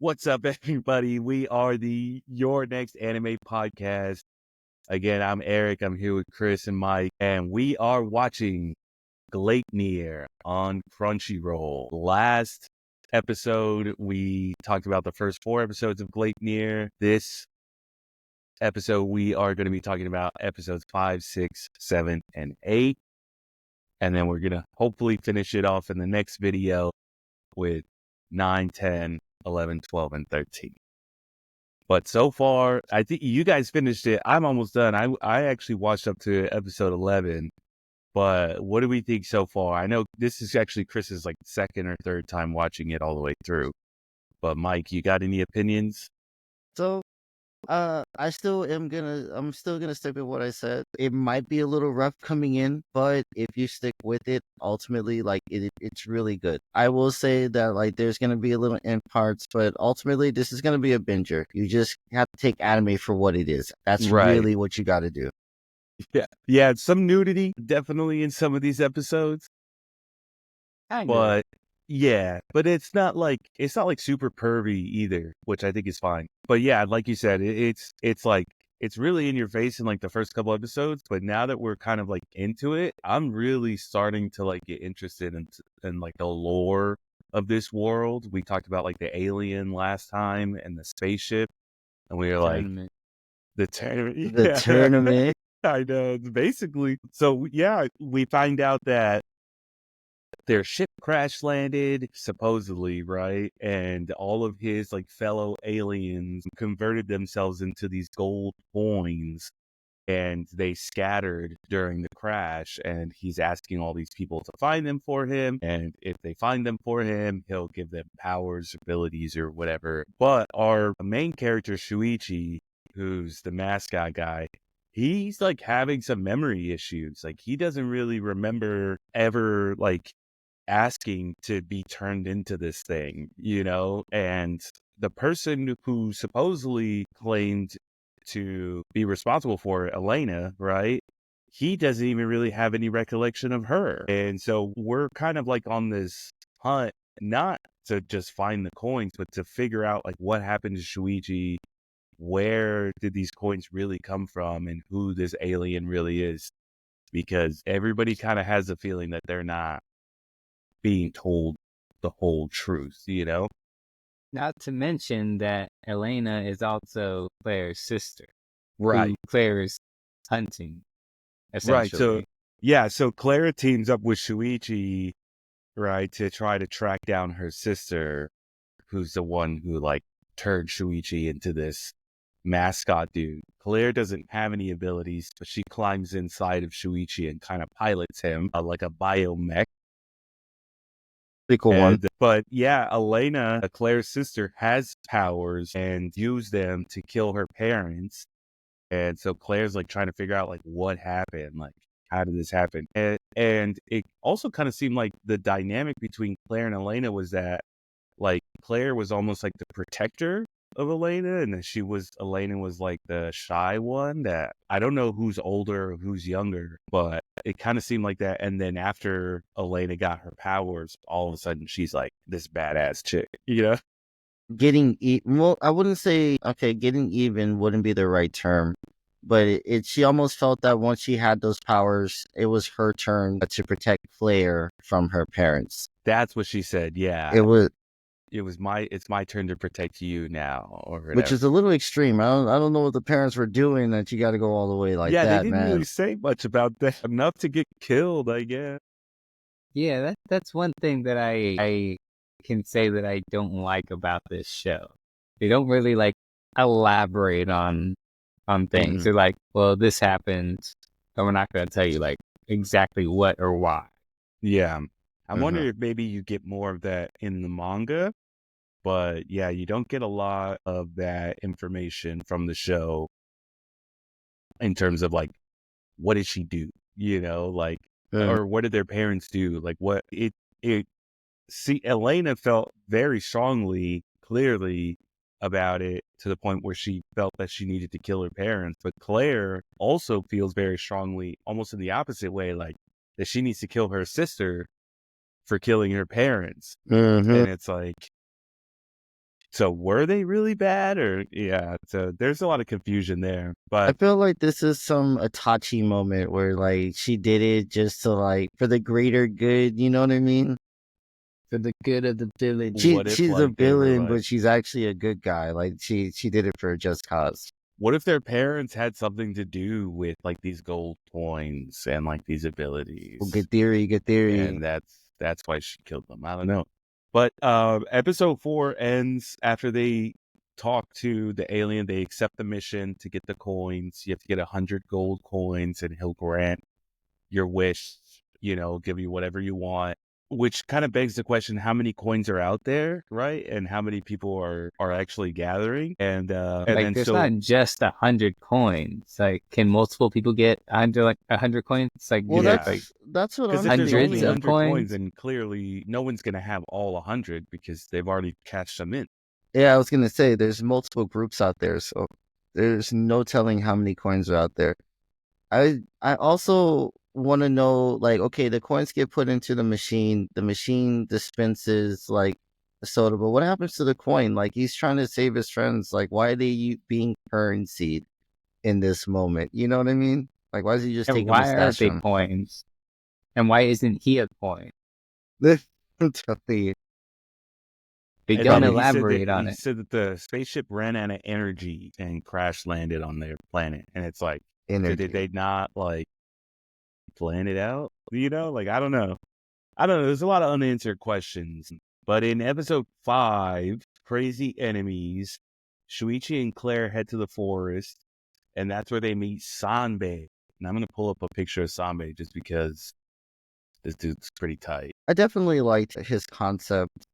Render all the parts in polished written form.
What's up, everybody? We are the Your Next Anime Podcast. Again, I'm Eric. I'm here with Chris and Mike, and we are watching Gleipnir on Crunchyroll. Last episode, we talked about the first 4 episodes of Gleipnir. This episode, we are going to be talking about episodes 5, 6, 7, and 8. And then we're going to hopefully finish it off in the next video with 9, 10, 11, 12, and 13. But so far, I think you guys finished it. I'm almost done. I actually watched up to episode 11. But what do we think so far? I know this is actually Chris's like second or third time watching it all the way through. But Mike, you got any opinions? So, I'm still gonna stick with what I said. It might be a little rough coming in, but if you stick with it, ultimately, it's really good. I will say that there's gonna be a little in parts, but ultimately, this is gonna be a binger. You just have to take anime for what it is. That's really what you got to do. Yeah, some nudity definitely in some of these episodes. But yeah, but it's not like super pervy either, which I think is fine. But yeah, like you said, it's really in your face in like the first couple episodes. But now that we're kind of like into it, I'm really starting to like get interested in like the lore of this world. We talked about like the alien last time and the spaceship, and we were like the tournament. The tournament. I know, basically. So yeah, we find out that their ship crash landed, supposedly, right? And all of his like fellow aliens converted themselves into these gold coins, and they scattered during the crash. And he's asking all these people to find them for him. And if they find them for him, he'll give them powers, abilities, or whatever. But our main character, Shuichi, who's the mascot guy, he's like having some memory issues. Like he doesn't really remember ever like asking to be turned into this thing, and the person who supposedly claimed to be responsible for it, Elena, right? He doesn't even really have any recollection of her. And so we're kind of like on this hunt, not to just find the coins, but to figure out like what happened to Shuichi, where did these coins really come from, and who this alien really is. Because everybody kind of has a feeling that they're not being told the whole truth, Not to mention that Elena is also Claire's sister. Right. Who Claire is hunting, essentially. Right. So Clara teams up with Shuichi, right, to try to track down her sister, who's the one who, like, turned Shuichi into this mascot dude. Claire doesn't have any abilities, but she climbs inside of Shuichi and kind of pilots him like a biomech. Cool one. But yeah, Elena, Claire's sister, has powers and use them to kill her parents. And so Claire's like trying to figure out like what happened, like how did this happen? And it also kind of seemed like the dynamic between Claire and Elena was that like Claire was almost like the protector of Elena, and that Elena was like the shy one. That I don't know who's older or who's younger, but it kind of seemed like that. And then after Elena got her powers, all of a sudden she's like this badass chick, Getting well, I wouldn't say getting even wouldn't be the right term, but she almost felt that once she had those powers, it was her turn to protect Claire from her parents. That's what she said. Yeah, it's my turn to protect you now, or whatever. Which is a little extreme. I don't know what the parents were doing that you got to go all the way like that, man. Yeah, they didn't really say much about that. Enough to get killed, I guess. Yeah, that's one thing that I can say that I don't like about this show. They don't really like elaborate on things. Mm-hmm. They're like, well, this happened, but we're not going to tell you like exactly what or why. Yeah. I wonder if maybe you get more of that in the manga. But yeah, you don't get a lot of that information from the show in terms of like, what did she do? Or what did their parents do? Like Elena felt very strongly, clearly about it to the point where she felt that she needed to kill her parents. But Claire also feels very strongly, almost in the opposite way, like that she needs to kill her sister for killing her parents. And it's like, So were they really bad, or yeah? So there's a lot of confusion there. I But feel like this is some Itachi moment where like she did it just to like for the greater good. You know what I mean? For the good of the village. She what if she's a like they were villain, like, but she's actually a good guy. Like she did it for a just cause. what if their parents had something to do with like these gold coins and like these abilities? Well, good theory, good theory. And that's why she killed them. I don't know. But episode 4 ends after they talk to the alien. They accept the mission to get the coins. You have to get 100 gold coins, and he'll grant your wish. Give you whatever you want. Which kind of begs the question: how many coins are out there, right? And how many people are actually gathering? And Like, then there's so not just 100 coins. Like, can multiple people get under like 100 coins? Like, Well, do yeah. like that's what Because I'm if there's only hundreds of thinking. 100 coins, coins? then clearly no one's going to have all 100 because they've already cashed them in. Yeah, I was gonna say there's multiple groups out there, so there's no telling how many coins are out there. I also want to know, like, okay, the coins get put into the machine. The machine dispenses like a soda, but what happens to the coin? Like, he's trying to save his friends. Like, why are they being currency in this moment? You know what I mean? Like, why does he just And take them and why aren't stash they them? coins? And why isn't he a coin? I'm telling you, They And don't then elaborate on he it. said that the spaceship ran out of energy and crash landed on their planet. And it's like, did energy. they not like plan it out? Like I don't know. There's a lot of unanswered questions. But in episode 5, Crazy Enemies, Shuichi and Claire head to the forest, and that's where they meet Sanbe. And I'm gonna pull up a picture of Sanbe just because this dude's pretty tight. I definitely liked his concept,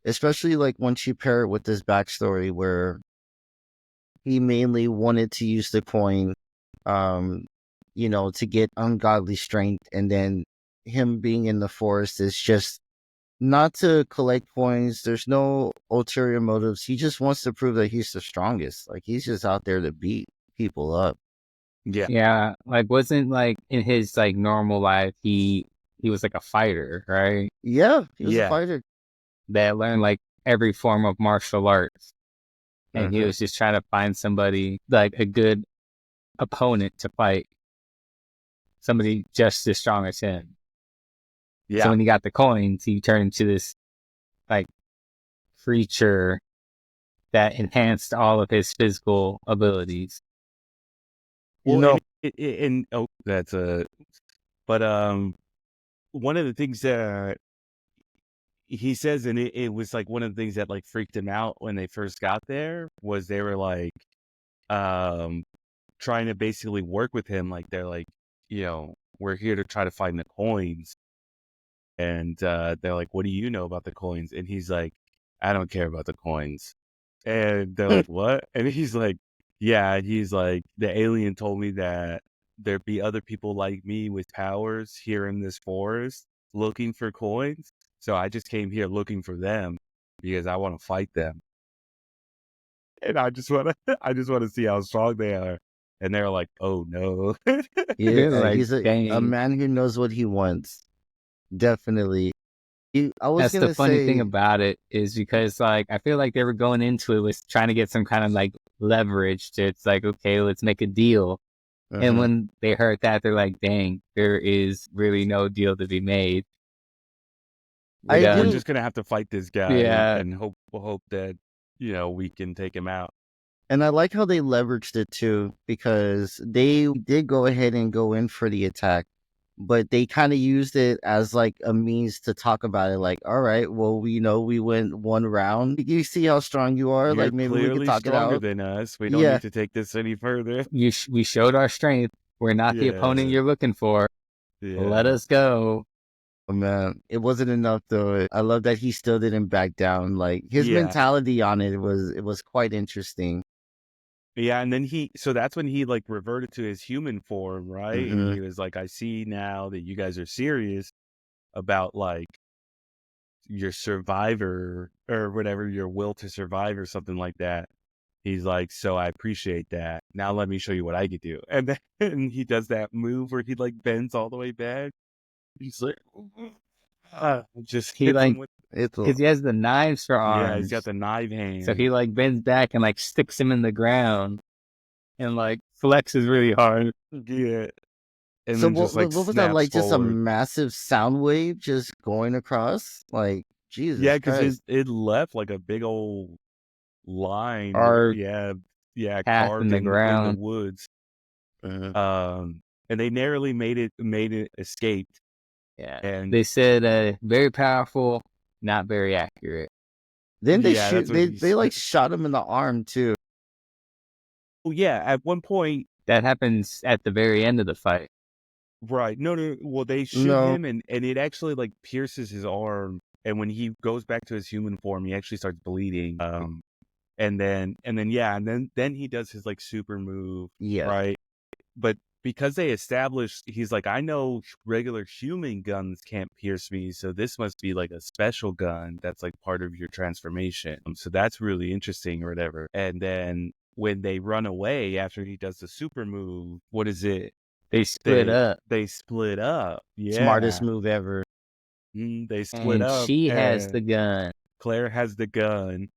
especially like once you pair it with this backstory where he mainly wanted to use the coin, um, to get ungodly strength, and then him being in the forest is just not to collect coins. There's no ulterior motives. He just wants to prove that he's the strongest. Like he's just out there to beat people up. Yeah. Yeah, like wasn't like in his like normal life he was like a fighter, right? Yeah, he was a Yeah. fighter. That learned like every form of martial arts. And he Mhm. was just trying to find somebody like a good opponent to fight. Somebody just as strong as him. Yeah. So when he got the coins, he turned into this like creature that enhanced all of his physical abilities. You Well, know, and oh, that's a. But one of the things that he says, and it was like one of the things that like freaked him out when they first got there was they were like, um, trying to basically work with him. Like they're like, we're here to try to find the coins, and they're like, what do you know about the coins? And he's like, I don't care about the coins. And they're like, what? And he's like, yeah. And he's like, the alien told me that there'd be other people like me with powers here in this forest looking for coins. So I just came here looking for them because I want to fight them. And I just want to see how strong they are. And they're like, oh no. They're like, he's a dang. man who knows what he wants. Definitely. I was That's the gonna funny thing say, about it is because like I feel like they were going into it with trying to get some kind of like leverage to it's like, okay, let's make a deal. And uh when they heard that, they're like, dang, there is really no deal to be made. We're I We're done. do, just gonna have to fight this guy Yeah, and hope that we can take him out. and I like how they leveraged it too, because they did go ahead and go in for the attack, but they kind of used it as like a means to talk about it. Like, all right, well, we went one round. You see how strong you are. You're Like, maybe we could clearly talk it stronger out. than us. We don't Yeah, need to take this any further. we showed our strength. We're not the opponent Yeah, you're looking for. Let yeah, us go. oh, man, it wasn't enough though. I love that he still didn't back down. Like his yeah, mentality on it was quite interesting. yeah. And then so that's when he like reverted to his human form, right? And Hmm. he was like, I see now that you guys are serious about like your survivor or whatever, your will to survive or something like that. He's like, so I appreciate that. Now let me show you what I could do. And then he does that move where he like bends all the way back. He's like, Just He hits like him with, It's because he has the knives for yeah, he's got arms, the knife hand. so he like bends back and like sticks him in the ground, and like flexes really hard. Yeah. And so then just like what was that snaps like? Just a forward. massive sound wave just going across? Like Yeah, Jesus because Christ! it left like a big old line, Or yeah, path in carved the in the ground. woods. Uh, And they narrowly made it escaped. Yeah, And they said very powerful, not very accurate. then they yeah, shoot. that's what he They like said. shot him in the arm too. Well, yeah, at one point, That happens at the very end of the fight. right? No. Well, they shoot No, him, and it actually like pierces his arm. And when he goes back to his human form, he actually starts bleeding. And then he does his like super move, yeah. right? But because they established, he's like, I know regular human guns can't pierce me, so this must be like a special gun that's like part of your transformation. So that's really interesting or whatever. And then when they run away after he does the super move, what is it? They split up, They split up. Smartest Yeah. move ever. They split and up, she has and the gun. Claire has the gun.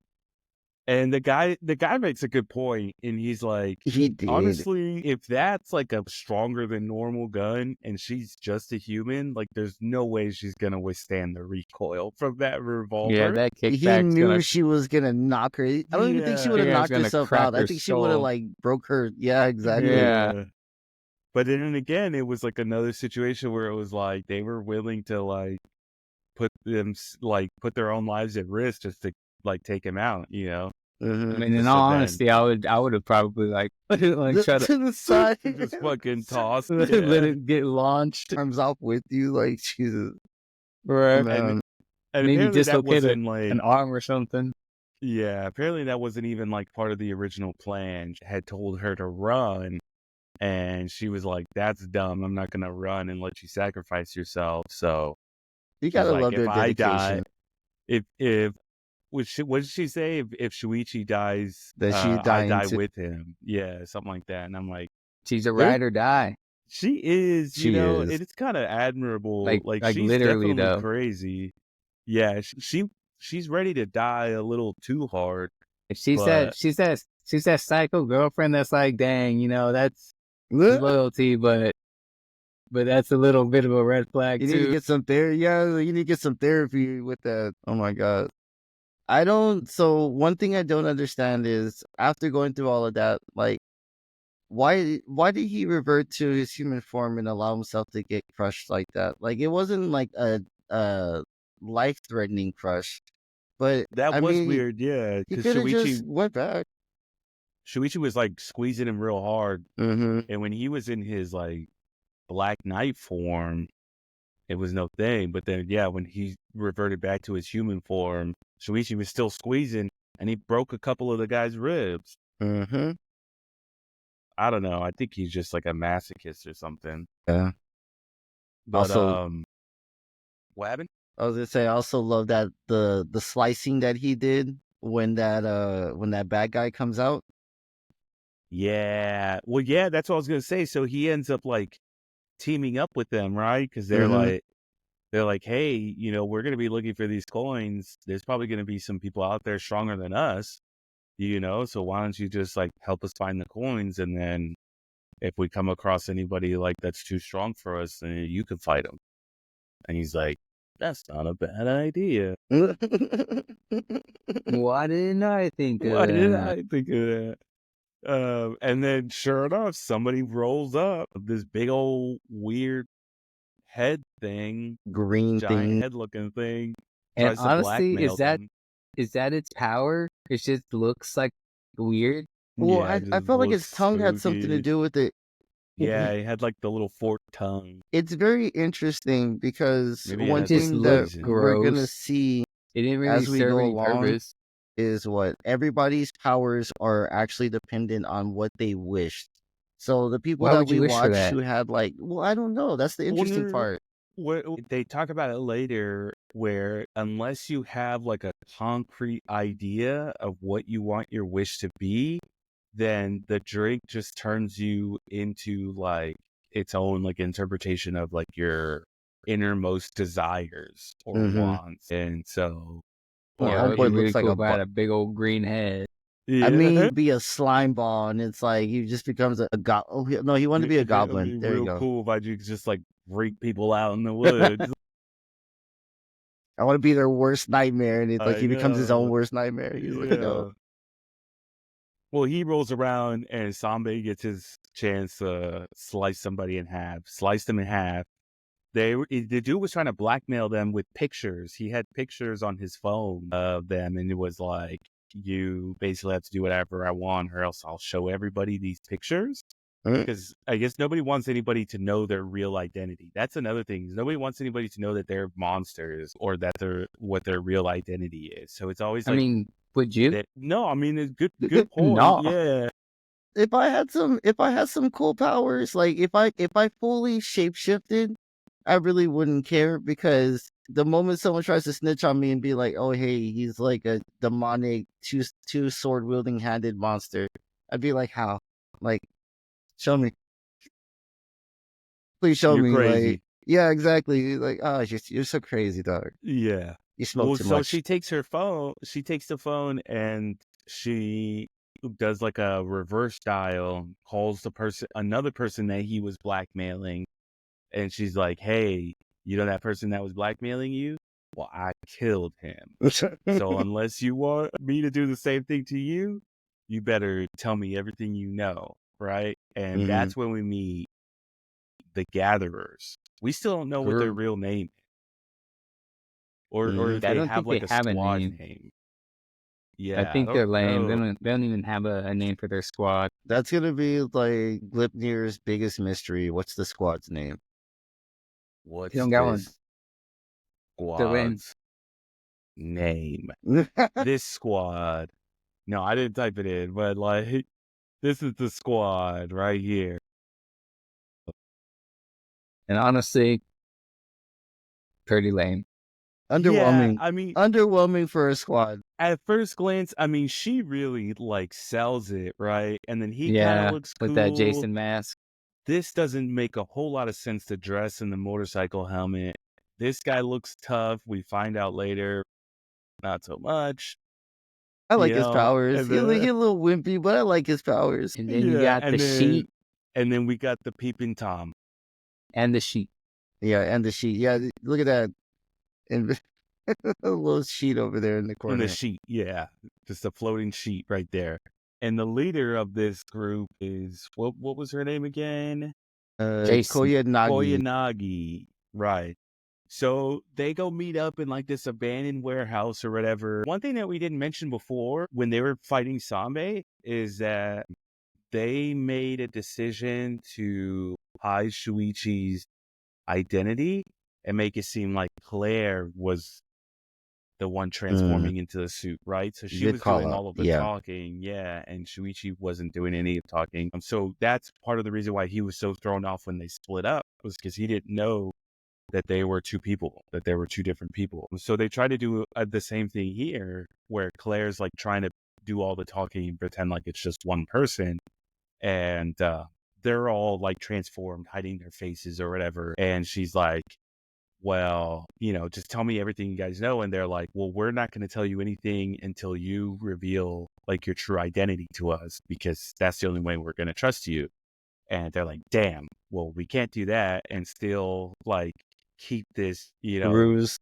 And the guy makes a good point, and he's like, He did. honestly, if that's like a stronger than normal gun, and she's just a human, like there's no way she's gonna withstand the recoil from that revolver. Yeah, that He kickback's knew gonna. she was gonna knock her. I don't even think she would have Yeah, it's knocked gonna herself crack out. I her think she would have skull. like broke her. Yeah, exactly. Yeah. But then again, it was like another situation where it was like they were willing to like put their own lives at risk just to like take him out, you know. I Mhm. mean, in So all then- honesty, I would have probably like put it like try to To the side, just fucking toss. let it get launched. arms off with you, like Jesus. Right. Man. And Maybe apparently that dislocate wasn't like an arm or something. Yeah, apparently that wasn't even like part of the original plan. Had told her to run, and she was like, "That's dumb. I'm not gonna run and let you sacrifice yourself." So You she's gotta like, love "If their I die, dedication. if what did she say? If Shuichi dies, That she's I dying die to. with him." Yeah, something like that. And I'm like, She's a There- ride or die. she is, She is. it's kind of admirable. Like she's literally, definitely though. crazy. Yeah, she's ready to die a little too hard. If she's But- she's that psycho girlfriend that's like, dang, that's loyalty, but that's a little bit of a red flag You need to too. get some therapy. Yeah, you need to get some therapy with that. Oh my god. So one thing I don't understand is after going through all of that, like, why did he revert to his human form and allow himself to get crushed like that? Like, it wasn't like a life threatening crush, but That I was mean, weird, yeah. he Because could have just went back. Shuichi was like squeezing him real hard, Mm-hmm. and when he was in his like Black Knight form, it was no thing. But then, yeah, when he reverted back to his human form, Shuichi was still squeezing, and he broke a couple of the guy's ribs. Mm-hmm. I don't know. I think he's just like a masochist or something. Yeah. But Also- what happened? I was gonna say I also love that the slicing that he did when that bad guy comes out. Yeah. Well, yeah, that's what I was gonna say. So he ends up like teaming up with them, right? Because Mhm. they're like, hey, we're gonna be looking for these coins. There's probably gonna be some people out there stronger than us, So why don't you just like help us find the coins, and then if we come across anybody like that's too strong for us, then you can fight them. And he's like, that's not a bad idea. Why didn't I think of Why did that? I think of that? And then sure enough, somebody rolls up with this big old weird head thing, Green giant thing. head looking thing. And Tries to honestly, blackmail them. is that its power? It just looks like weird. Well, Yeah, it I just felt like his looks tongue had something to spooky. do with it. Yeah, he had like the little forked tongue. It's very interesting because Maybe it one has just thing looks that gross. we're gonna see It didn't really as we serve go any along purpose. is what everybody's powers are actually dependent on what they wished. So the people Why that would you we wish for watched that? who had like, well, I don't know. That's the interesting part. They talk about it later, where unless you have like a concrete idea of what you want your wish to be, then the drink just turns you into like its own like interpretation of like your innermost desires or wants. And so, Yeah, Or it'd be homeboy really looks like cool a if I had a big old green head. I mean, yeah, be a slime ball, and it's like he just becomes a god. Oh, no, he wanted to be a it'd goblin. be There you real go. cool if I could just like freak people out in the woods. I want to be their worst nightmare, and it's like I he becomes his own know. worst nightmare. He's like, Yeah. Well, he rolls around and Sanbe gets his chance to slice somebody in half, slice them in half. The dude was trying to blackmail them with pictures. He had pictures on his phone of them, and it was like, you basically have to do whatever I want, or else I'll show everybody these pictures. Because I guess nobody wants anybody to know their real identity. That's another thing. Nobody wants anybody to know that they're monsters or that they're what their real identity is. So it's always I like mean, would you? that. No, I mean it's good point. No. Yeah, if I had some cool powers, like if I fully shapeshifted, I really wouldn't care, because the moment someone tries to snitch on me and be like, "Oh, hey, he's like a demonic two sword wielding handed monster," I'd be like, "How? Like, show me, please show you're me." Like, crazy. yeah, exactly. Like, oh, you're so crazy, dog. Yeah. You smoke Well, too so much. she takes her phone. She takes the phone and she does like a reverse dial, calls another person that he was blackmailing, and she's like, "Hey, you know that person that was blackmailing you? Well, I killed him. So unless you want me to do the same thing to you, you better tell me everything you know, right?" And Mhm. that's when we meet the gatherers. We still don't know what their Group. real name is, or Mhm. if I they don't have think they like a have a squad name. name. I Yeah, I think don't they're lame. know. They don't even have a name for their squad. That's gonna be like Gleipnir's biggest mystery. What's the squad's name? They What's don't got one. this They're lame. squad's name? This squad. No, I didn't type it in, but like, this is the squad right here. And honestly, pretty lame. Yeah, Underwhelming. I mean, Underwhelming for a squad. at first glance, I mean, she really like sells it, right? And then he kind of Yeah, looks with that cool. Jason mask. This doesn't make a whole lot of sense to dress in the motorcycle helmet. This guy looks tough. We find out later, not so much, I like you his know. powers. And He's then a little wimpy, but I like his powers. And then you yeah, got the sheep and then we got the peeping tom and the sheep. Yeah, and the sheet. Yeah, look at that. And a little sheet over there in the and the corner. sheet. Yeah, just a floating sheet right there. And the leader of this group is what was her name again? Jason. Koyanagi. Koyanagi. Right. So they go meet up in like this abandoned warehouse or whatever. One thing that we didn't mention before when they were fighting Sanbe is that they made a decision to hide Shuichi's identity and make it seem like Claire was the one transforming into the suit, right? So she Good was call doing out. all of the Yeah. talking, yeah, and Shuichi wasn't doing any of the talking. So that's part of the reason why he was so thrown off when they split up, was because he didn't know that they were two people, that they were two different people. So they try to do the same thing here, where Claire's like trying to do all the talking and pretend like it's just one person, and they're all like transformed, hiding their faces or whatever. And she's like, well, just tell me everything you guys know. And they're like, well, we're not going to tell you anything until you reveal like your true identity to us, because that's the only way we're going to trust you. And they're like, damn, well, we can't do that and still like keep this, Ruse.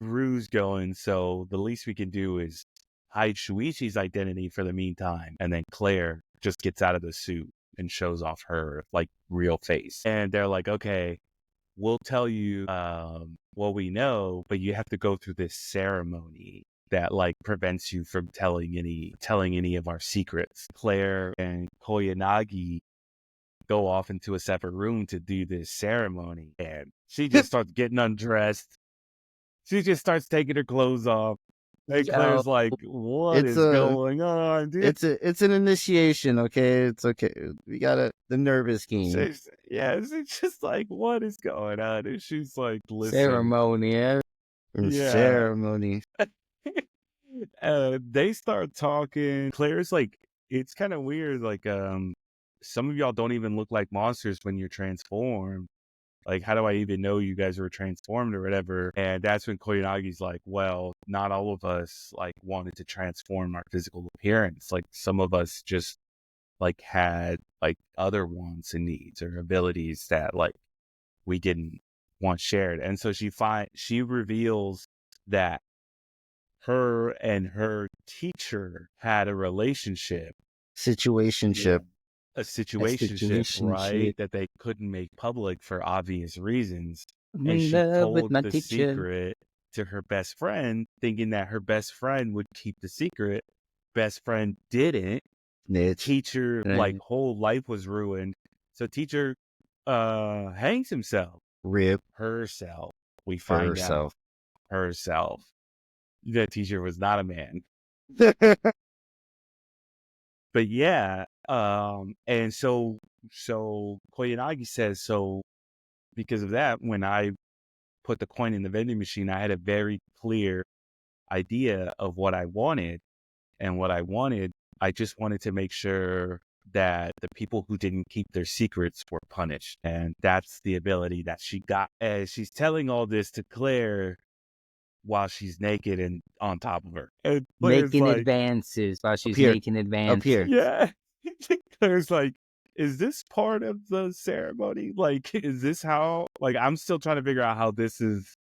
ruse going. So the least we can do is hide Shuichi's identity for the meantime. And then Claire just gets out of the suit and shows off her like real face. And they're like, okay, we'll tell you what we know, but you have to go through this ceremony that like prevents you from telling any of our secrets. Claire and Koyanagi go off into a separate room to do this ceremony, and she just starts getting undressed. She just starts taking her clothes off. And Yo, Claire's like, what it's is a going on, dude? it's an initiation, okay? It's okay. We got the nervous game. She's just like, what is going on? And she's like, listen, Ceremony. yeah. Ceremony. They start talking. Claire's like, it's kind of weird. Like, some of y'all don't even look like monsters when you're transformed. Like, how do I even know you guys were transformed or whatever? And that's when Koyanagi's like, well, not all of us like wanted to transform our physical appearance. Like some of us just like had like other wants and needs or abilities that like we didn't want shared. And so she reveals that her and her teacher had a relationship, Situationship. a A situationship, situationship. right? That they couldn't make public for obvious reasons. I'm And in she love with told my the teacher. secret to her best friend, thinking that her best friend would keep the secret. Best friend didn't. Niche. Teacher, Right. like, whole life was ruined. So teacher hangs himself. Rip Herself. We for find herself. out herself. That teacher was not a man. But yeah, and so Koyanagi says, so because of that, when I put the coin in the vending machine, I had a very clear idea of what I wanted. And what I wanted, I just wanted to make sure that the people who didn't keep their secrets were punished. And that's the ability that she got. And she's telling all this to Claire while she's naked and on top of her. And Claire's Making like, advances while she's here. making Up advances. here. yeah. Claire's like, is this part of the ceremony? Like, is this how, like, I'm still trying to figure out how this is,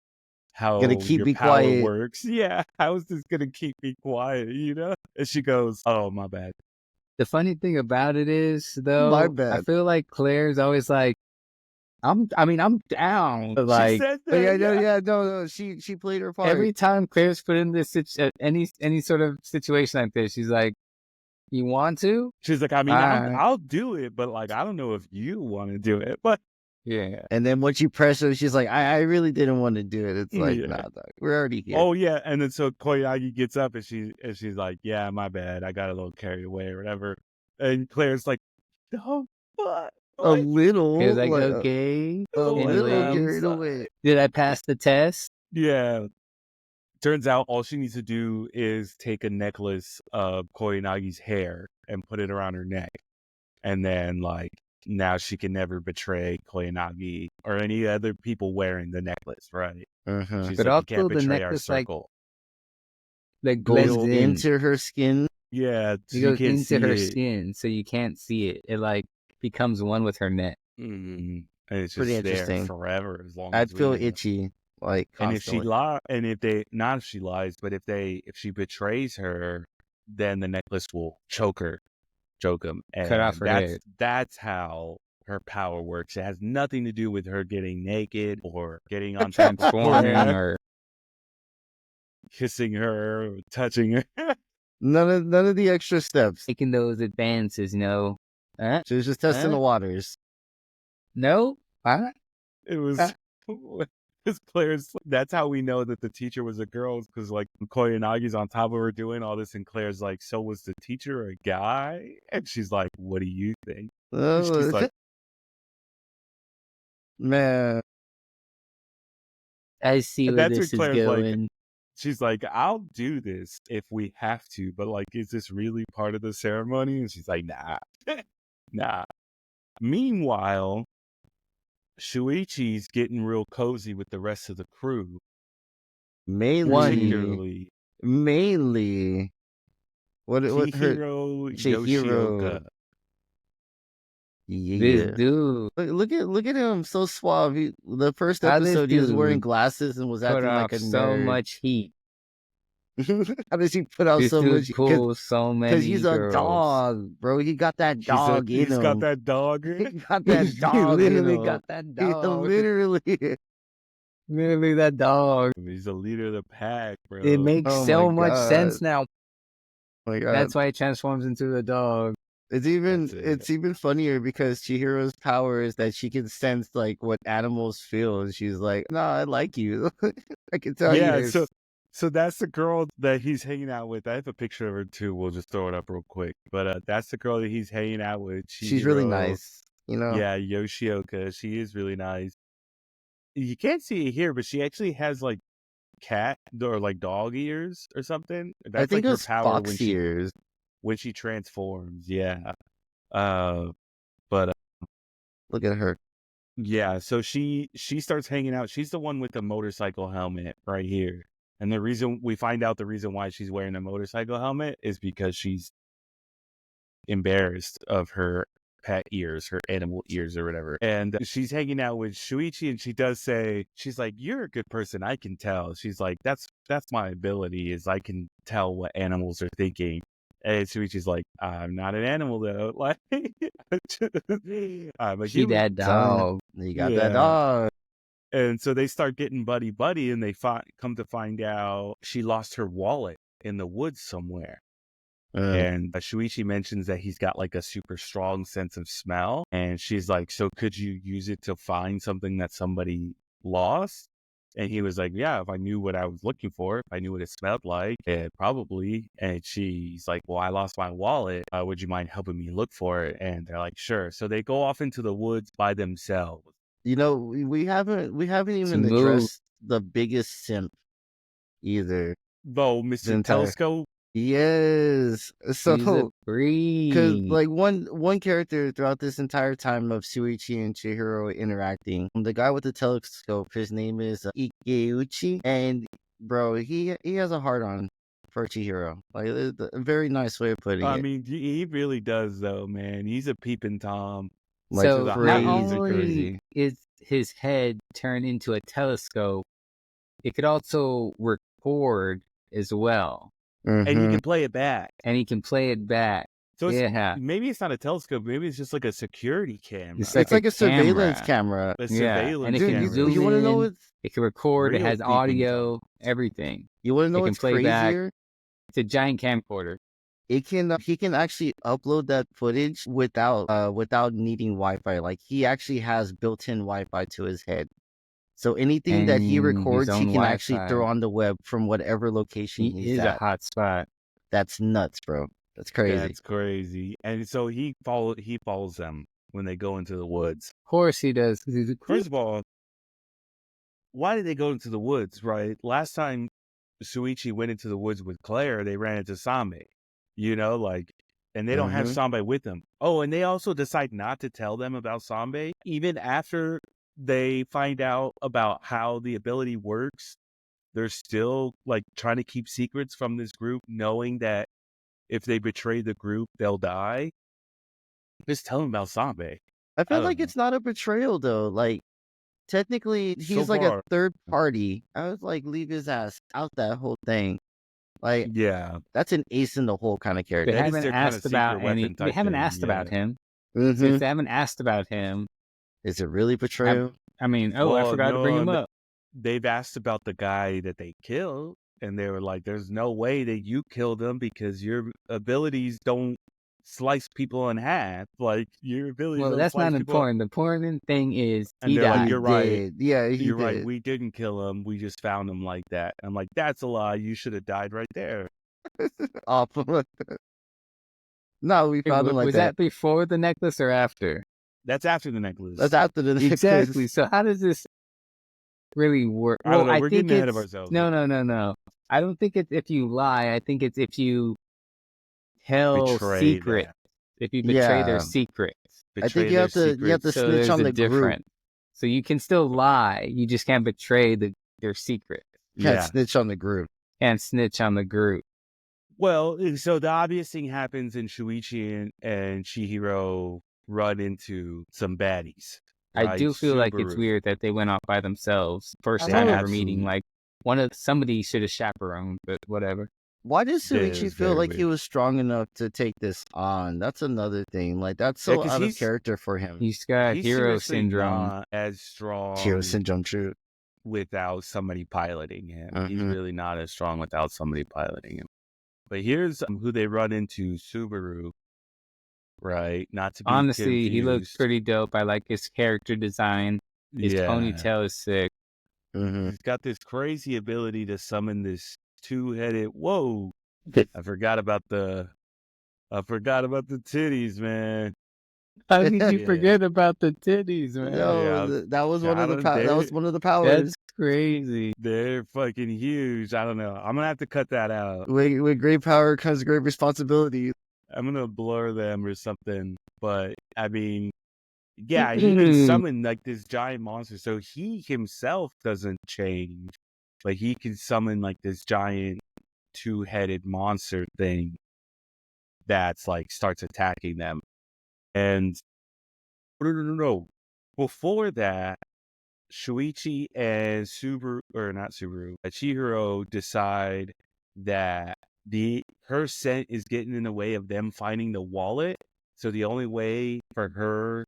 how Gonna keep your me power quiet. works. Yeah. How is this going to keep me quiet, you know? And she goes, oh, my bad. The funny thing about it is, though, My I bad. feel like Claire's always like, I'm down. She Like said But that, no. She played her part. every time Claire's put in this any sort of situation like this, she's like, "You want to?" She's like, I mean, Alright. I'll do it, but like, I don't know if you want to do it. But Yeah. And then once you press her, she's like, I really didn't want to do it. It's like, Yeah. nah, dog, we're already here. oh yeah, and then so Koyagi gets up and she's like, yeah, my bad, I got a little carried away or whatever. And Claire's like, oh, what? A little, It was like, like, okay. a little Anyways, carried away. did I pass the test? Yeah. Turns out all she needs to do is take a necklace of Koyanagi's hair and put it around her neck. And then, like, now she can never betray Koyanagi or any other people wearing the necklace, right? Uh-huh. She's But like, you also can't the betray our necklace, like, circle. that Goes blends in. into her skin. Yeah, so It you goes can't into see her it. skin, so you can't see it. It like becomes one with her neck. And it's Pretty just there interesting. forever as long I'd as we feel know. itchy, like, And if she constantly. and if they, not if she lies, but if she betrays her, then the necklace will choke him, Cut off and her head. that's how her power works. It has nothing to do with her getting naked or getting on top of Transforming her, or kissing her, or touching her. None of the extra steps. making those advances, you know. She was just testing the waters. No? Huh? It was. His players. That's how we know that the teacher was a girl, because like Koyanagi's on top of her doing all this, and Claire's like, "So was the teacher a guy?" And she's like, "What do you think?" And she's like, man, I see and where that's when this is Claire's like, going. she's like, "I'll do this if we have to, but like, is this really part of the ceremony?" And she's like, "Nah, nah." Meanwhile, Shuichi's getting real cozy with the rest of the crew, particularly mainly. What her Chihiro Chihiro. Yoshioka. This Yeah. dude Look at him, so suave. The first How this episode, he was wearing dude glasses and was put acting like off a so nerd. much heat. How does he put out This so dude much? pulls so Because many he's a girls. dog, bro. He got that dog in He's him. got that dog. He got that He dog in literally him. got that He dog. literally. That dog. He's a leader of the pack, bro. It makes Oh so my much God. sense now. Oh my God. That's why he transforms into the dog. It's even funnier because Chihiro's power is that she can sense like what animals feel, and she's like, "No, I like you. I can tell you." Yeah, this." so that's the girl that he's hanging out with. I have a picture of her too. We'll just throw it up real quick. But that's the girl that he's hanging out with. She's really Chihiro. nice, you know. Yeah, Yoshioka. She is really nice. You can't see it here, but she actually has like cat or like dog ears or something. I That's think like her it's power fox ears. when she transforms. Yeah. But Look at her. Yeah, so she starts hanging out. She's the one with the motorcycle helmet right here. And the reason we find out the reason why she's wearing a motorcycle helmet is because she's embarrassed of her pet ears, her animal ears or whatever. And she's hanging out with Shuichi, and she does say, she's like, "You're a good person, I can tell." She's like, that's my ability, is I can tell what animals are thinking. And Shuichi's like, "I'm not an animal though." Like, I'm a She human. that dog. You got Yeah. that dog. And so they start getting buddy, and they come to find out she lost her wallet in the woods somewhere. And Shuichi mentions that he's got like a super strong sense of smell. And she's like, "So could you use it to find something that somebody lost?" And he was like, "Yeah, if I knew what I was looking for, if I knew what it smelled like, probably." And she's like, "Well, I lost my wallet. Would you mind helping me look for it?" And they're like, "Sure." So they go off into the woods by themselves. You know, we haven't even Smooth. addressed the biggest simp either. Though The Mr. entire- Telescope, Yes. She's a So, breed. because like one character throughout this entire time of Shuichi and Chihiro interacting, the guy with the telescope, his name is Ikeuchi, and bro, he has a heart on for Chihiro. Like, a very nice way of putting I it. mean, he really does though, man. He's a peeping Tom. Like, So the not highest only crazy. is his head turned into a telescope, it could also record as well, And you Mhm. can play it back. and he can play it back. So Yeah. maybe it's not a telescope. Maybe it's just like a security camera. It's It's like a surveillance camera. camera. A Yeah, surveillance and it Dude, can camera. zoom you want to know in. what? It can record. It Real has peeping audio, everything. You want to know It can what's play back. crazier? It's a giant camcorder. It can he can actually upload that footage without needing Wi-Fi. Like, he actually has built-in Wi-Fi to his head. So anything that he And his records, he own can actually Wi-Fi. throw on the web from whatever location He he's is a at. hot spot. That's nuts, bro. That's crazy. That's crazy. And so he follows them when they go into the woods. Of course he does. 'Cause he's a First of all, why did they go into the woods, right? Last time Shuichi went into the woods with Claire, they ran into Sanbe, and they don't have Mhm. Sanbe with them. Oh, and they also decide not to tell them about Sanbe, even after they find out about how the ability works. They're still like trying to keep secrets from this group, knowing that if they betray the group, they'll die. Just tell them about Sanbe. I feel don't like know. it's not a betrayal though. Like, technically, So he's like far- a third party. I was like, leave his ass out that whole thing. Like, Yeah. that's an ace in the hole kind of They character. That is haven't their kinda asked about secret weapon any. They type haven't thing, asked about yeah. him. So Mhm. if they haven't asked about him, Is it really betrayal? I mean, I forgot to bring him up. They've asked about the guy that they killed, and they were like, "There's no way that you killed him because your abilities don't slice people in half. Like your abilities Well, don't that's slice not people." important. The important thing is And he they're like, died. "You're right. Did. Yeah, he You're did. right. We didn't kill him. We just found him like that." I'm like, "That's a lie. You should have died right there." Awful. No, we found him like Was that before the necklace or after? That's after the necklace. That's after the necklace. Exactly. So how does this really work? I don't know. I We're think getting ahead of it's- ourselves. No. I don't think it's if you lie. I think it's if you tell Betray secrets. that. If you betray Yeah. their secrets. I Betray think you their have to So snitch there's on a the group. difference. So you can still lie. You just can't betray their secret. Can't Yeah. snitch on the group. Can't snitch on the group. Well, so the obvious thing happens, and Shuichi and Chihiro run into some baddies. I right? do feel like it's Subaru. weird that they went off by themselves. First I time know. ever meeting. Absolutely. Like somebody should have chaperoned, but whatever. Why did That Suichi is feel very like he weird. was strong enough to take this on? That's another thing. Like, that's Yeah, so 'cause out of he's- character for him. He's got He's hero seriously syndrome. not as strong Hero syndrome, true. without somebody piloting him. He's Mhm. really not as strong without somebody piloting him. But here's who they run into: Subaru. Right? Not to be Honestly, he looks confused. pretty dope. I like his character design. His Yeah. ponytail is sick. Mhm. He's got this crazy ability to summon this two-headed. Whoa! I forgot about the titties, man. How did you Yeah. forget about the titties, man? No, Yeah, that was one of the got 'em that was dead. one of the powers. That's crazy. They're fucking huge. I don't know. I'm gonna have to cut that out. With great power comes great responsibility. I'm gonna blur them or something. But I mean, Yeah, he can summon like this giant monster. So he himself doesn't change, but he can summon like this giant two-headed monster thing that's like starts attacking them. And no. Before that, Shuichi and Subaru, or not Subaru, Chihiro decide that her scent is getting in the way of them finding the wallet. So the only way for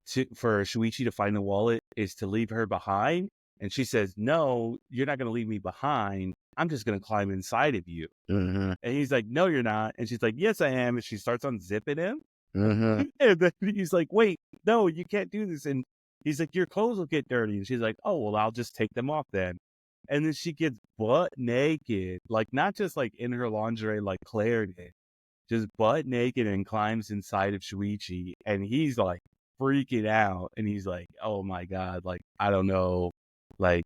Shuichi to find the wallet is to leave her behind. And she says, "No, you're not going to leave me behind. I'm just going to climb inside of you." Mm-hmm. And he's like, "No, you're not." And she's like, "Yes, I am." And she starts unzipping him. Mm-hmm. And then he's like, "Wait, no, you can't do this." And he's like, "Your clothes will get dirty." And she's like, "Oh, well, I'll just take them off then." And then she gets butt naked, like not just like in her lingerie like Claire did, just butt naked and climbs inside of Shuichi. And he's like freaking out. And he's like, "Oh my God, like, like,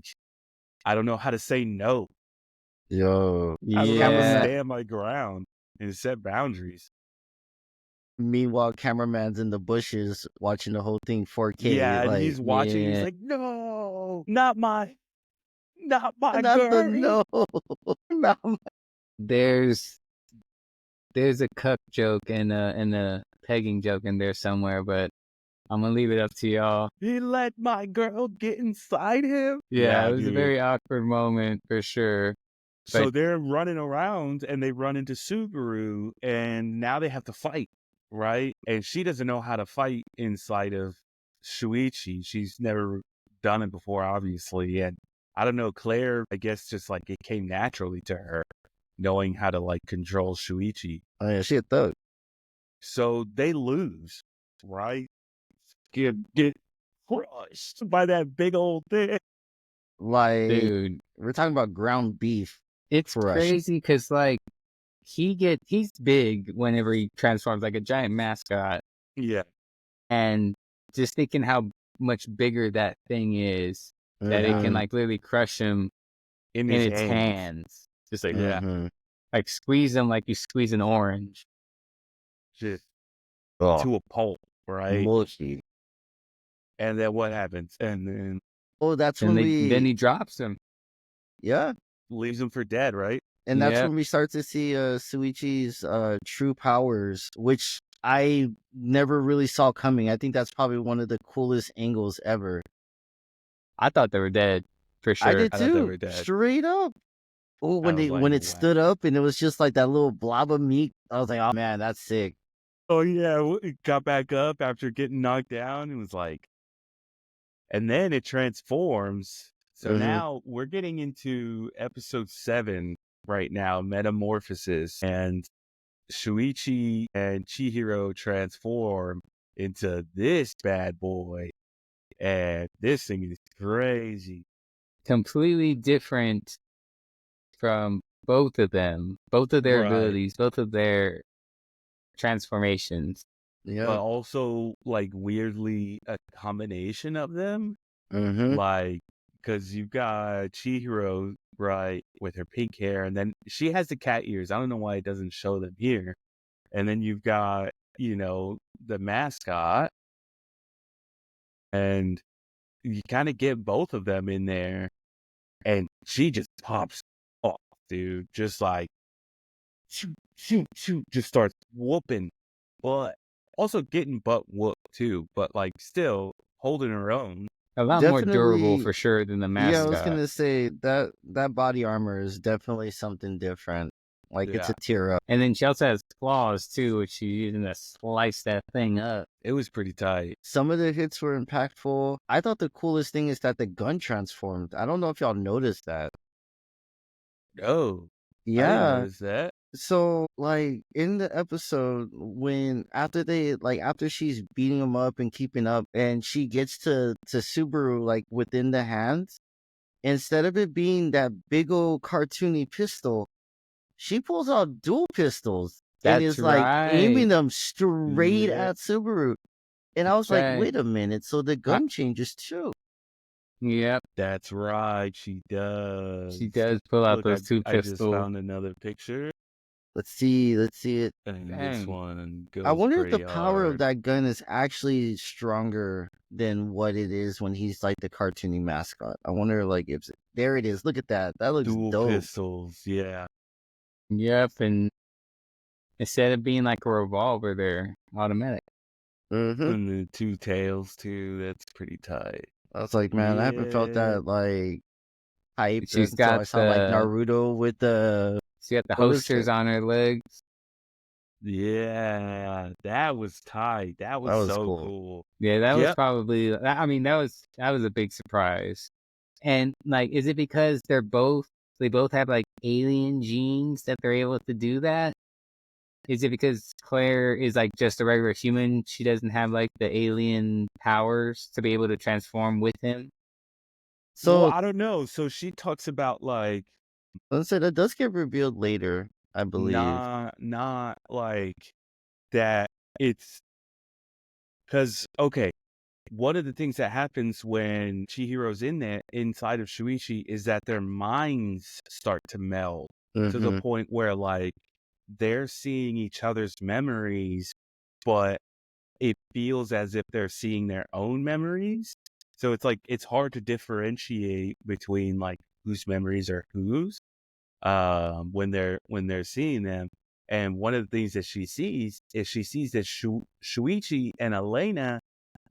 I don't know how to say no. Yo, I don't know how to Yeah. stand my ground and set boundaries." meanwhile, cameraman's in the bushes watching the whole thing 4K. Yeah, and Like, he's watching. He's Yeah. like, "No, not my not the girl." no, not my... There's a cuck joke and a pegging joke in there somewhere, but I'm gonna leave it up to y'all. He let my girl get inside him. Yeah, it was a dude. very awkward moment for sure. So But they're running around and they run into Subaru, and now they have to fight, right? And she doesn't know how to fight inside of Shuichi. She's never done it before, obviously. And I don't know, Claire, I guess just like it came naturally to her, knowing how to like control Shuichi. Oh yeah, she a thug. So they lose, right? Get crushed by that big old thing. Like, dude, we're talking about ground beef. it's Crushed. crazy because like he's big whenever he transforms like a giant mascot, Yeah. and just thinking how much bigger that thing is, that it can Mhm. like literally crush him In in his its hands. Just like Yeah. Mhm. like squeeze them like you squeeze an orange. Just Oh, to a pulp, right? mushy. And then what happens? And then Oh, that's And when then he drops him. yeah, leaves him for dead, right? and that's Yep. when we start to see Suichi's true powers, which I never really saw coming. I think that's probably one of the coolest angles ever. I thought they were dead for sure. I did I thought they too, were dead. straight up. Oh, when I was when like, it wow. stood up and it was just like that little blob of meat, I was like, oh man, that's sick. Oh yeah, it got back up after getting knocked down. It was like, and then it transforms. So Mhm. now we're getting into episode 7 right now, Metamorphosis, and Shuichi and Chihiro transform into this bad boy, and this thing is crazy. Completely different from both of them, both of their Right. abilities, both of their transformations. But Yeah. also like weirdly a combination of them, Mhm. like because you've got Chihiro, right, with her pink hair, and then she has the cat ears. I don't know why it doesn't show them here. And then you've got, the mascot, and you kind of get both of them in there, and she just pops off, dude. Just like shoot, shoot, shoot, just starts whooping butt. Also getting butt whooped too, but like still holding her own. A lot more durable Definitely. for sure than the Yeah, I was mascot. gonna say that body armor is definitely something different. Like it's a Yeah. tear up. And then she also has claws too, which she's using to slice that thing up. It was pretty tight. Some of the hits were impactful. I thought the coolest thing is that the gun transformed. I don't know if y'all noticed that. Oh, I didn't Yeah. notice that. So like in the episode when after she's beating him up and keeping up and she gets to Subaru like within the hands, instead of it being that big old cartoony pistol, she pulls out dual pistols and That's is like right. aiming them straight Yeah. at Subaru. And I was like, Right. wait a minute, so the gun changes too. Yep, That's right, she does. she does pull out Look, those two I just pistols. found another picture. Let's see it. And this Dang. one goes I wonder if the pretty power of hard. that gun is actually stronger than what it is when he's like the cartoony mascot. I wonder, like, if there it is. Look at that. That looks Dual dope. pistols, yeah. Yep, and instead of being like a revolver, they're automatic. Mm-hmm. And the two tails too. That's pretty tight. I was like, man, I haven't felt Yeah. that like hype She's until I got saw like the Naruto with the. she got the What was holsters it? on her legs. Yeah, that was tight. That That was was so cool. cool. Yeah, that was Yep. probably. I mean, that was a big surprise. And like, is it because they both have like alien genes that they're able to do that? Is it because Claire is like just a regular human? She doesn't have like the alien powers to be able to transform with him. Well, So I don't know. So she talks about like let's say that does get revealed later, I believe. not like that. It's because okay. One of the things that happens when Chihiro's in there inside of Shuichi is that their minds start to meld to the Mm-hmm. point where like they're seeing each other's memories, but it feels as if they're seeing their own memories. So it's like it's hard to differentiate between like whose memories are whose when they're seeing them. And one of the things that she sees is that Shuichi and Elena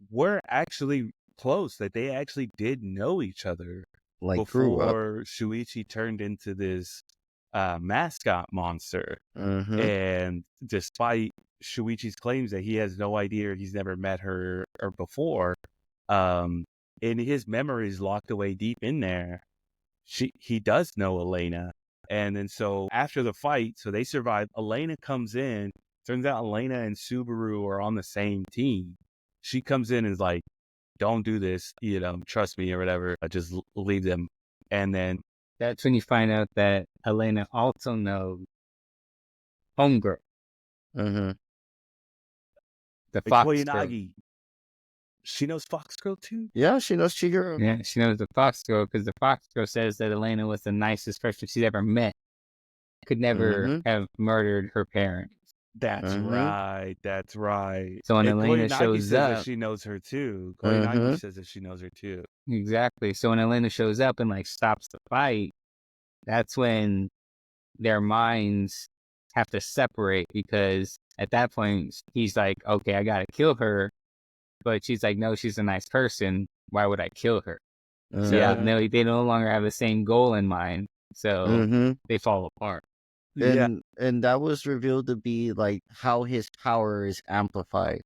were actually close, that they actually did know each other Like grew up. before Shuichi turned into this mascot monster. Mm-hmm. And despite Shuichi's claims that he has no idea, he's never met her or before, in his memories locked away deep in there, he does know Elena. And then so after the fight, so they survive, Elena comes in. Turns out Elena and Subaru are on the same team. She comes in and is like, don't do this, trust me or whatever. I just leave them. And then That's when you find out that Elena also knows Homegirl, Mm-hmm. the Fox Girl. Koyanagi, she knows Fox Girl too? Yeah, she knows Chihiro. Yeah, she knows the Fox Girl because the Fox Girl says that Elena was the nicest person she's ever met. Could never have murdered her parents. That's right. That's right. So when And Elena Koyanagi shows says that up, she knows her too. Koyanagi says that she knows her too. exactly. So when Elena shows up and like stops the fight, that's when their minds have to separate because at that point he's like, okay, I gotta kill her, but she's like, no, she's a nice person. Why would I kill her? So Yeah. they no longer have the same goal in mind. So they fall apart. Yeah. And that was revealed to be like how his power is amplified.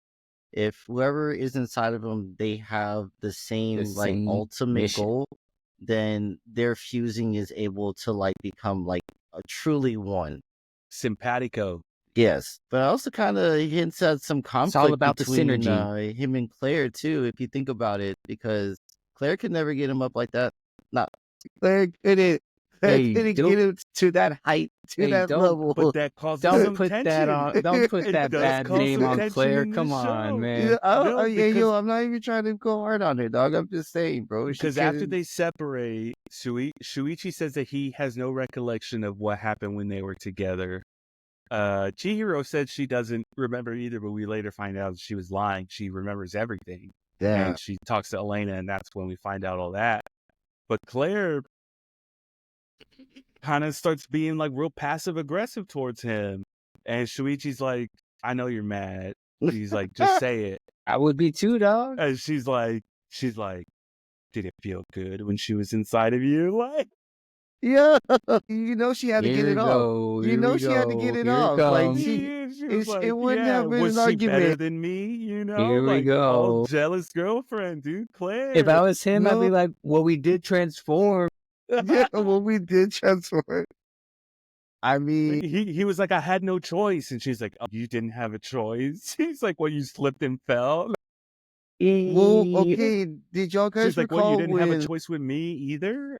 If whoever is inside of him, they have the same like same ultimate mission. goal, then their fusing is able to like become like a truly one. Simpatico. Yes, but I also kind of hints at some conflict all about the between synergy. him and Claire too, if you think about it, because Claire could never get him up like that. Not Claire couldn't. Claire Hey, couldn't don't- get him to that height, to Hey, that don't level. But that causes Don't some put tension. that on. Don't put It that does bad cause name some on tension Claire. in Come the on, show. man. Yeah, No, because- I'm not even trying to go hard on it, dog. I'm just saying, bro. Because after they separate, Shuichi says that he has no recollection of what happened when they were together. Chihiro said she doesn't remember either, but we later find out she was lying. She remembers everything. Yeah. And she talks to Elena, and that's when we find out all that. But Claire kind of starts being like real passive aggressive towards him. And Shuichi's like, I know you're mad. He's like, just say it. I would be too, dog. And she's like, did it feel good when she was inside of you? Like, Yeah, you know she had to get it off. You know she had to get it off. Like she was like, it wouldn't have been was an she better argument. than me? You know, Here we like, go. all jealous girlfriend, dude. Claire. If I was him, I'd No. be like, well, we did transform. Yeah, well, we did transform. I mean, he was like, I had no choice, and she's like, oh, you didn't have a choice. He's like, well, you slipped and fell. well, okay. Did y'all guys She's like, well, recall you didn't when? have a choice with me either.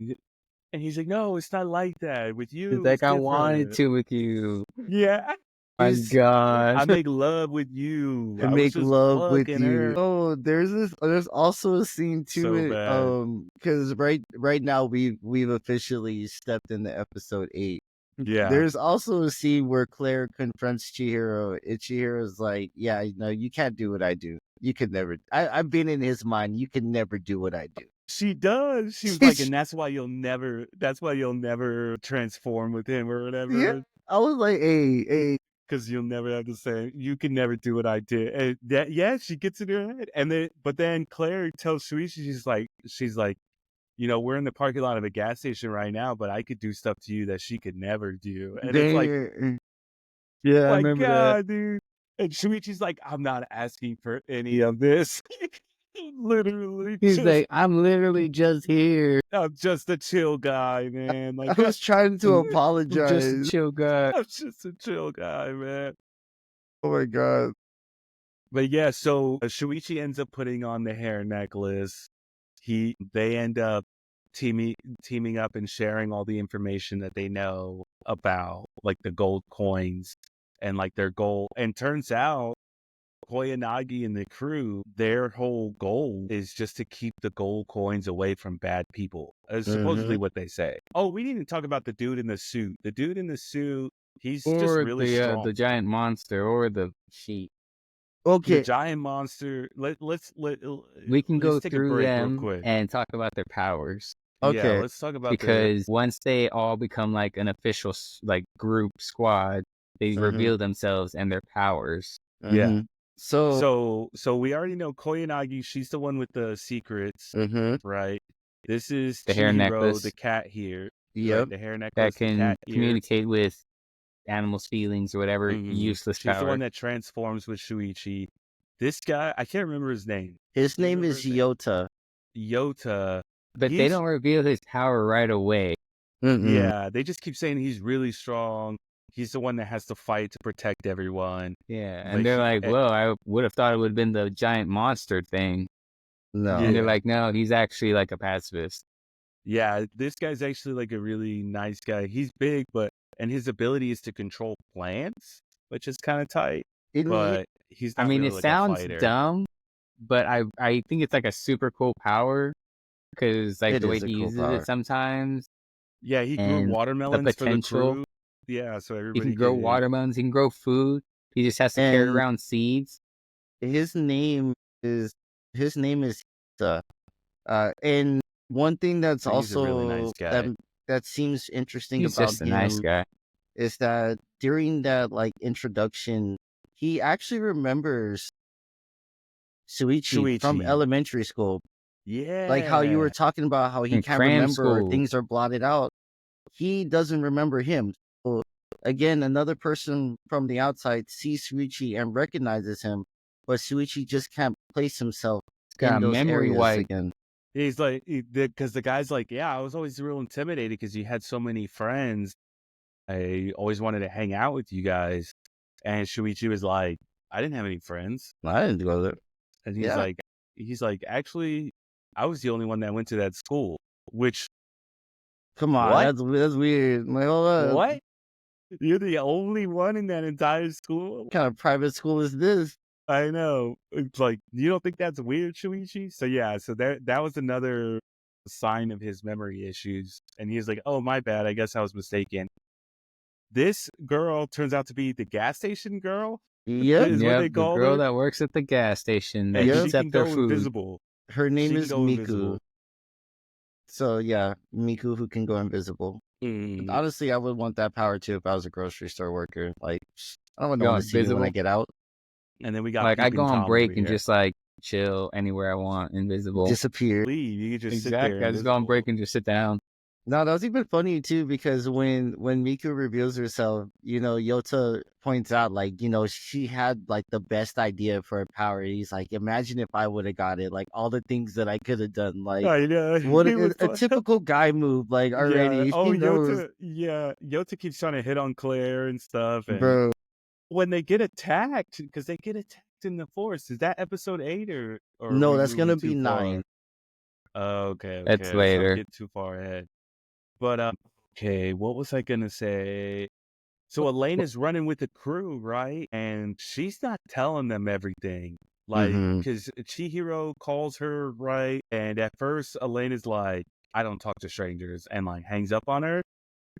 And he's like, no, it's not like that with you. It's like it's I wanted different." to with you. Yeah. My Is- God. I make love with you. To I was make just love with fucking you. her. Oh, there's also a scene to So it. bad. Because right now we've officially stepped into episode 8. Yeah. There's also a scene where Claire confronts Chihiro, and Chihiro's like, "Yeah, no, you can't do what I do. You could never. I've been in his mind. You can never do what I do." She does. She was like, and that's why you'll never transform with him or Yeah, whatever. I was like, "Hey, Because you'll never have the same. You can never do what I did. And that, yeah, she gets in her head, but then Claire tells Shuichi, she's like, we're in the parking lot of a gas station right now, but I could do stuff to you that she could never do. And it's like, Yeah, oh I my remember that. God, dude. And Shuichi's like, I'm not asking for any of this. Literally, He's like, I'm literally just here. I'm just a chill guy, man. I Like, was trying to I'm just a apologize." chill guy. I'm just a chill guy, man. Oh my god. But yeah, so Shuichi ends up putting on the hair necklace. They end up teaming up and sharing all the information that they know about like the gold coins and like their goal. And turns out Koyanagi and the crew, their whole goal is just to keep the gold coins away from bad people. Is supposedly what they say. Oh, we didn't even talk about the dude in the suit. The dude in the suit, he's just Or really strong. the giant monster or the sheep. The Okay, giant monster. Let's We can go take a through break real them quick. and talk about their powers. Yeah, okay. let's talk about Because once they all become like an official like group squad, they Mhm. reveal themselves and their powers. Yeah. Mhm. So, So we already know Koyanagi. She's the one with the secrets, mhm. right? This is The hair Chihiro, necklace. the cat here. Yep. Right, the hair That necklace, the can cat ear. communicate with animals' feelings or whatever useless She's the power. one that transforms with Shuichi. This guy, I can't remember his name. His Do you name remember is his name? Yota. Yota. But they He's don't reveal his power right away. yeah. They just keep saying he's really strong. He's the one that has to fight to protect everyone. Yeah, But and they're like, well, I would have thought it would have been the giant monster thing. No. And they're Yeah. like, no, he's actually like a pacifist. Yeah, this guy's actually like a really nice guy. He's big, and his ability is to control plants, which is kind of tight. But he's not really it like a sounds fighter. dumb, but I think it's like a super cool power because like the way he uses it sometimes. Yeah, he grew And the watermelons for the potential. crew. Yeah, so He everybody can grow watermelons. He can grow food. He just has to carry And around seeds. his name is Yota. And one thing that's So he's a really nice also guy. that seems interesting He's about just a nice him guy. is that during that like introduction, he actually remembers Shuichi from Shuichi. elementary school. Yeah. Like how you were talking about how he In can't cram remember or school. things are blotted out. He doesn't remember him. So again, another person from the outside sees Shuichi and recognizes him, but Shuichi just can't place himself He's got in a those memory areas wipe. again. He's like, because the guy's like, yeah, I was always real intimidated because you had so many friends. I always wanted to hang out with you guys. And Shuichi was like, I didn't have any friends. I didn't go there. And Yeah. he's like, actually, I was the only one that went to that school. Which, Come on, what? that's weird. Like, hold up. What? You're the only one in that entire school? What kind of private school is this? I know. It's like, you don't think that's weird, Shuichi? So yeah, so that was another sign of his memory issues. And he's like, oh, my bad. I guess I was mistaken. This girl turns out to be the gas station girl. Yep. Is what they The call girl her. that works at the gas station that And Yep. she heats can up their go food. invisible. Her name She is can go Miku. invisible. So yeah, Miku who can go invisible. Mm. Honestly, I would want that power too if I was a grocery store worker. Like, I don't want Go no one to see me when I invisible. get out. And then we got Like I Peeping go on Tom break over and here. just like chill anywhere I want, invisible. Disappear. Leave. You can just sit there. Exactly. I just go on break and just sit down. No, that was even funny too because when Miku reveals herself, Yota points out like, she had like the best idea for a power. He's like, imagine if I would have got it, like all the things that I could have done. Like, I know. what It was a fun. typical guy move, like already. Yeah. Oh, He knows, Yota. Yeah. Yota keeps trying to hit on Claire and stuff. And bro. when they get attacked, because they get attacked in the forest, is that episode 8 or are No, we that's gonna moving be too far? 9. Okay. That's So I'm later. getting too far ahead. But okay, what was I gonna say? So Elaine is running with the crew, right? And she's not telling them everything. Like, Mhm. because Chihiro calls her, right? And at first, Elaine is like, I don't talk to strangers, and like hangs up on her.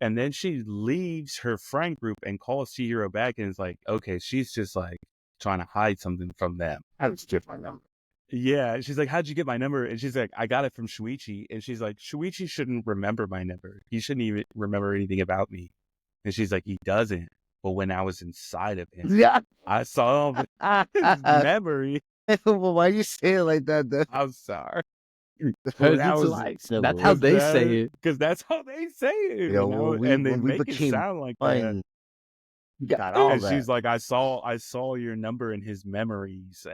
And then she leaves her friend group and calls Chihiro back and is like, okay, she's just like trying to hide something from them. How did you get my number? Yeah. She's like, how'd you get my number? And she's like, I got it from Shuichi. And she's like, Shuichi shouldn't remember my number. He shouldn't even remember anything about me. And she's like, he doesn't. But when I was inside of him, Yeah. I saw his memory. Well, why do you say it like that, though? I'm sorry. Because That it's was- like, no, that's how they that- say it. Because that's how they say it. You You know, know? when And they we make it became sound like that. fun, got all And that. she's like, I saw your number in his memories,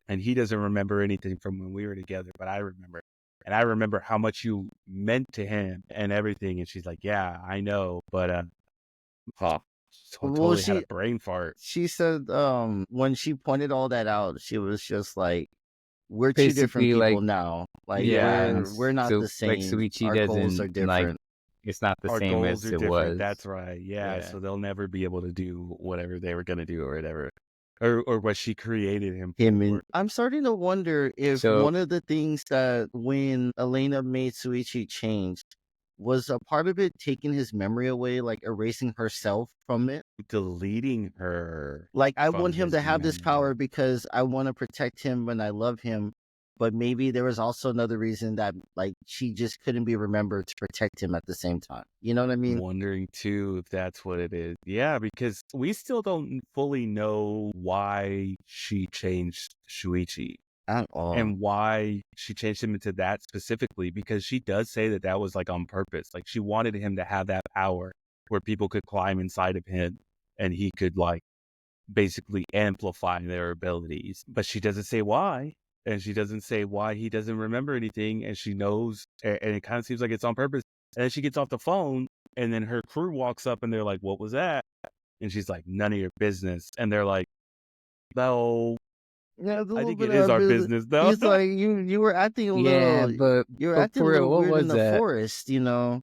and he doesn't remember anything from when we were together, but I remember, and I remember how much you meant to him and everything. And she's like, yeah, I know, but Well, totally had she- a brain fart. She said, when she pointed all that out, she was just like, "We're two different Basically, people like, now. Like, yeah, we're not so, the same. like, Suichi Our goals doesn't, are different." like, it's not the Our same goals as are it different. was. That's right. Yeah, Yeah. so they'll never be able to do whatever they were gonna do or whatever, or what she created him Him for. and I'm starting to wonder if So- one of the things that when Elena made Suichi change was a part of it taking his memory away, like erasing herself from it. Deleting her. Like, I From want him his to have this memory. power because I want to protect him and I love him. But maybe there was also another reason that, like, she just couldn't be remembered to protect him at the same time. You know what I mean? Wondering too if that's what it is. Yeah, because we still don't fully know why she changed Shuichi At all. and why she changed him into that specifically, because she does say that that was like on purpose. Like she wanted him to have that power where people could climb inside of him and he could like basically amplify their abilities. But she doesn't say why. And she doesn't say why he doesn't remember anything. And she knows, and it kind of seems like it's on purpose. And then she gets off the phone, and then her crew walks up and they're like, what was that? And she's like, none of your business. And they're like, no, Yeah, it's a I little think bit it is of our business. business, though. He's like, you were acting a Yeah, little, but you were but acting a for real, little what weird in was the that? forest, you know.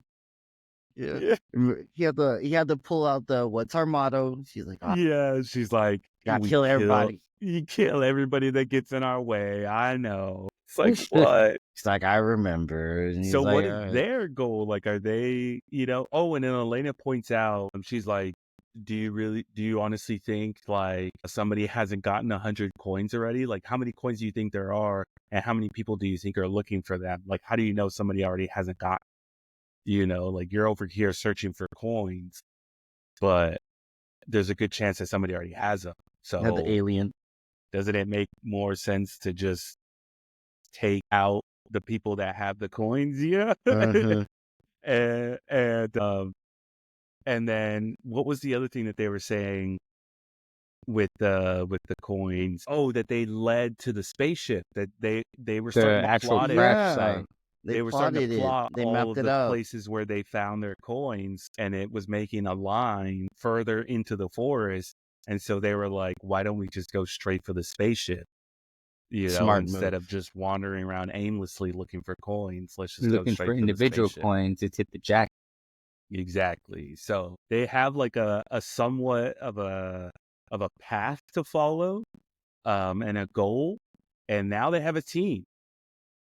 Yeah. Yeah. He had to pull out the what's our motto? She's like, oh, Yeah, she's like, gotta we kill everybody. You kill everybody that gets in our way. I know. It's like, what? She's like, I remember. And he's So like, what is "All right." their goal? Like, are they, oh, and then Elena points out, she's like, do you honestly think like somebody hasn't gotten 100 coins already? Like, how many coins do you think there are? And how many people do you think are looking for them? Like, how do you know somebody already hasn't got, like you're over here searching for coins, but there's a good chance that somebody already has them. So Had the alien. doesn't it make more sense to just take out the people that have the coins? Yeah. Uh-huh. And then what was the other thing that they were saying with the coins? Oh, that they led to the spaceship, that they were The starting to actual plot it. crash Yeah. site. They were starting plotted to it. plot They all mapped of it the out. places where they found their coins, and it was making a line further into the forest. And so they were like, why don't we just go straight for the spaceship? Smart Instead move. of just wandering around aimlessly looking for coins, let's just go Looking straight for for individual the spaceship. coins to tip the jack. Exactly. So they have like a somewhat of a path to follow, and a goal, and now they have a team.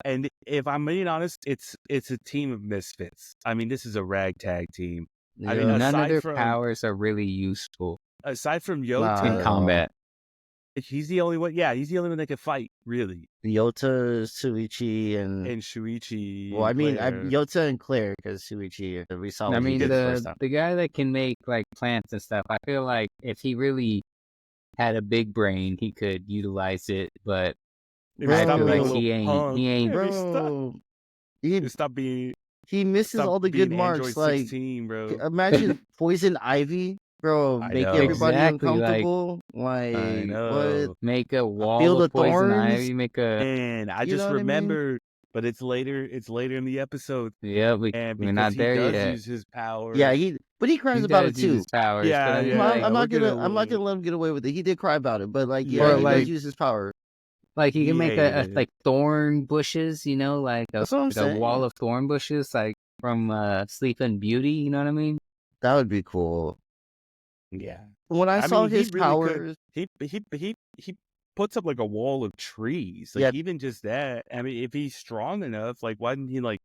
And if I'm being honest, it's a team of misfits. I mean, this is a ragtag team. I mean, Yeah. None of aside their from powers are really useful Yota, in at all. combat. he's the only one. Yeah, he's the only one that can fight, really. Yota, Suichi, and Shuichi. well, I mean, Claire. Yota and Claire, because Suichi, we saw I what he mean, did the first time. the guy that can make like plants and stuff, I feel like if he really had a big brain, he could utilize it. But If I stop feel being a like little he ain't. punk. He ain't. If Bro, stop being he misses all the good being marks. Android Like, 16, bro. imagine Poison Ivy, bro, I make know. everybody Exactly, like- uncomfortable. Like, I know. what? Make a wall Field of of poison Thorns? ivy. Make a And I You just know what I mean? remember, but it's later in the episode. yeah. And We're because not he there does yet. use his power. Yeah, but he cries He about it does use too. his powers. Yeah, but I mean, yeah. like, I'm not we're gonna let him get away with it. He did cry about it, but like, Yeah, yeah, or he like- does use his power. like you can He make hated a it. like thorn bushes. Like That's what I'm like a saying. wall of thorn bushes, like from Sleeping Beauty. You know what I mean? That would be cool. Yeah. When I saw mean, his he really powers, could. He puts up like a wall of trees. Like Yeah. even just that. I mean, if he's strong enough, like why didn't he like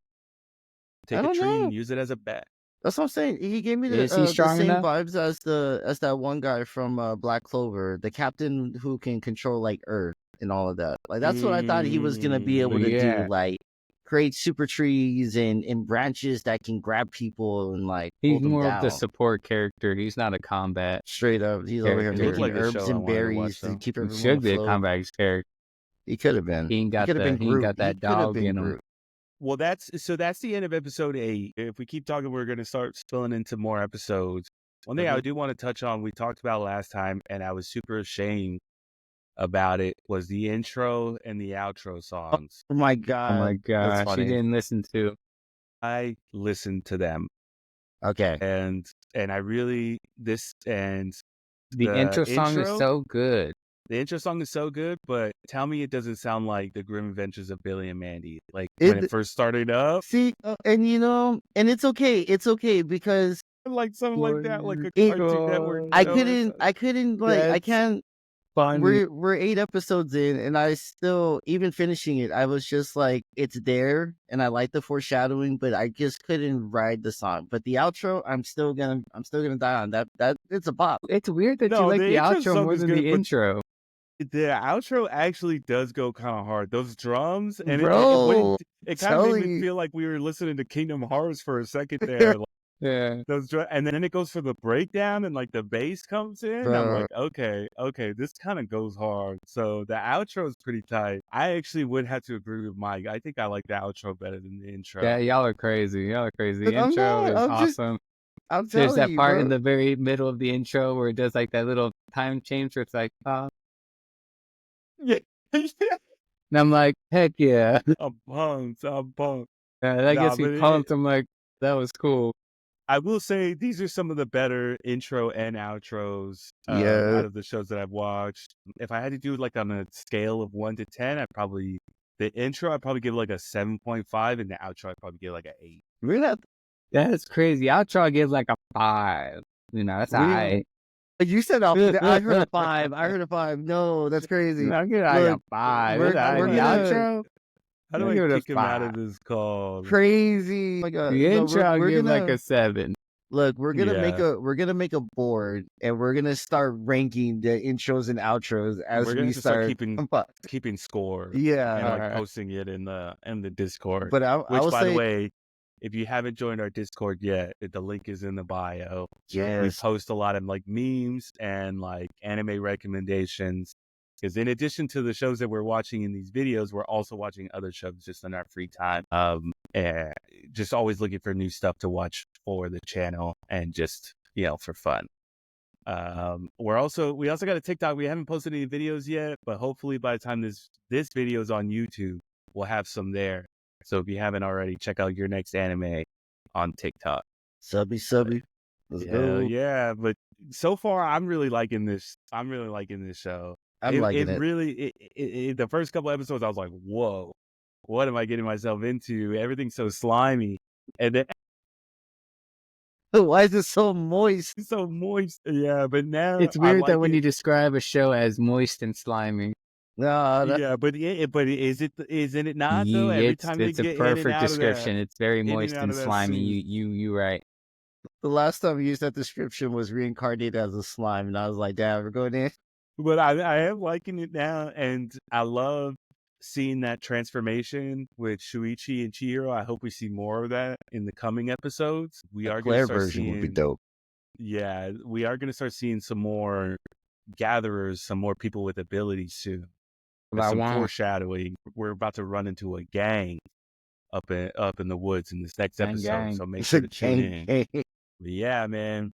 I take a don't tree know. and use it as a bat? That's what I'm saying. He gave me Is he the strong same enough? vibes as that one guy from Black Clover, the captain who can control like Earth and all of that. Like that's what I thought he was gonna be able to do. Yeah. Like create super trees and branches that can grab people and like He's hold them more of the down. support character. He's not a combat. Straight up, he's over here Character. It looked making like a herbs show I and wanted to watch, berries to though. keep He everyone should be a afloat. combat character. He could have been. He ain't He got could have been he ain't Groot. got that He could have dog been in him. Groot. Well, that's the end of episode 8. If we keep talking, we're going to start spilling into more episodes. One thing I do want to touch on, we talked about last time, and I was super ashamed about it, was the intro and the outro songs. Oh my god! Oh my That's gosh, funny. she didn't listen to. I listened to them, Okay. and I really The intro song is so good. The intro song is so good, but tell me it doesn't sound like the Grim Adventures of Billy and Mandy, like when it first started up. See, and and it's okay. It's okay because Like something like that, like a It- Cartoon Network. I show or couldn't like I That's can't. funny. We're 8 episodes in, and I still, even finishing it, I was just like, it's there, and I like the foreshadowing, but I just couldn't ride the song. But the outro, I'm still gonna die on that. That it's a bop. It's weird that No, you like the the intro outro song more is than good, the but- intro. The outro actually does go kind of hard. Those drums, and Bro, it kind of made me telling- feel like we were listening to Kingdom Hearts for a second there. Like, Yeah. and then it goes for the breakdown, and like the bass comes in. And I'm Bro. like, okay, this kind of goes hard. So the outro is pretty tight. I actually would have to agree with Mike. I think I like the outro better than the intro. Yeah, y'all are crazy. Y'all are crazy. The But I'm intro not. is I'm just- awesome. I'm There's telling that you, part bro. in the very middle of the intro where it does like that little time change where it's like, Yeah. and I'm like, heck yeah. I'm pumped. That Nah, gets me but pumped. I'm like, that was cool. I will say these are some of the better intro and outros Yeah. out of the shows that I've watched. If I had to do it like on a scale of 1 to 10, the intro I'd probably give like a 7.5, and the outro I'd probably give like an 8. We're not. That's crazy. Outro I give like a 5. You know, that's Really? alright. You said I heard a 5. I heard a 5. No, that's crazy. I'll give it like a Look, 5. we're It's alright. gonna- The outro, How do I'll I give it a kick him out 5. of this call? Crazy. Oh my God. the No, intro I'll we're give gonna, like a 7. look. We're gonna Yeah. make a board, and we're gonna start ranking the intros and outros as We're gonna we have to start start keeping score Yeah. and like Alright. posting it in the Discord. But I Which, will by say, the way, if you haven't joined our Discord yet, the link is in the bio. We yes. post a lot of like memes and like anime recommendations. Because in addition to the shows that we're watching in these videos, we're also watching other shows just in our free time. And just always looking for new stuff to watch for the channel and just, for fun. We also got a TikTok. We haven't posted any videos yet, but hopefully by the time this video is on YouTube, we'll have some there. So if you haven't already, check out Your Next Anime on TikTok. Subby. Let's go. Yeah. But so far, I'm really liking this. I'm really liking this show. I'm liking it. Really, the first couple episodes, I was like, whoa, what am I getting myself into? Everything's so slimy. And then Why is it so moist? it's so moist. Yeah, but now It's I weird like that when it. you describe a show as moist and slimy, No, that, Yeah, but isn't it not though? Every it's time they a get in and perfect out of description. that, It's very in and moist out and of that slimy. scene. You right. the last time we used that description was reincarnated as a slime, and I was like, damn, we're going in. But I am liking it now, and I love seeing that transformation with Shuichi and Chihiro. I hope we see more of that in the coming episodes. We are going to Claire start version would be seeing, dope. yeah, we are going to start seeing some more gatherers, some more people with abilities soon. With some foreshadowing. We're about to run into a gang up in the woods in this next episode, gang. so make It's sure a to tune in. gang. But yeah, man,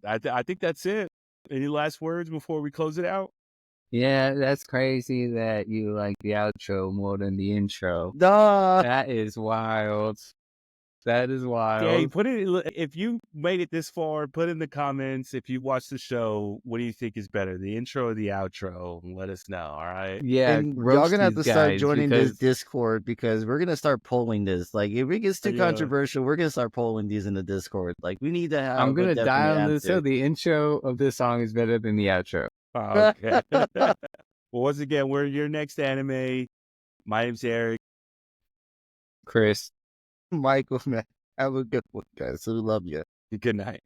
I think that's it. Any last words before we close it out? Yeah, that's crazy that you like the outro more than the intro. Duh. That is wild. That is wild. Yeah, if you made it this far, put in the comments. If you watched the show, what do you think is better, the intro or the outro? Let us know. All right. Yeah, And y'all roast gonna have to these start guys joining this because Discord because we're gonna start polling this. Like, if it gets too Yeah. controversial, we're gonna start polling these in the Discord. Like, we need to have. I'm gonna a die definite on this answer. hill. The intro of this song is better than the outro. Okay. Well, once again, we're Your Next Anime. My name's Eric. Chris. Michael, man. Have a good one, guys. We love you. Good night.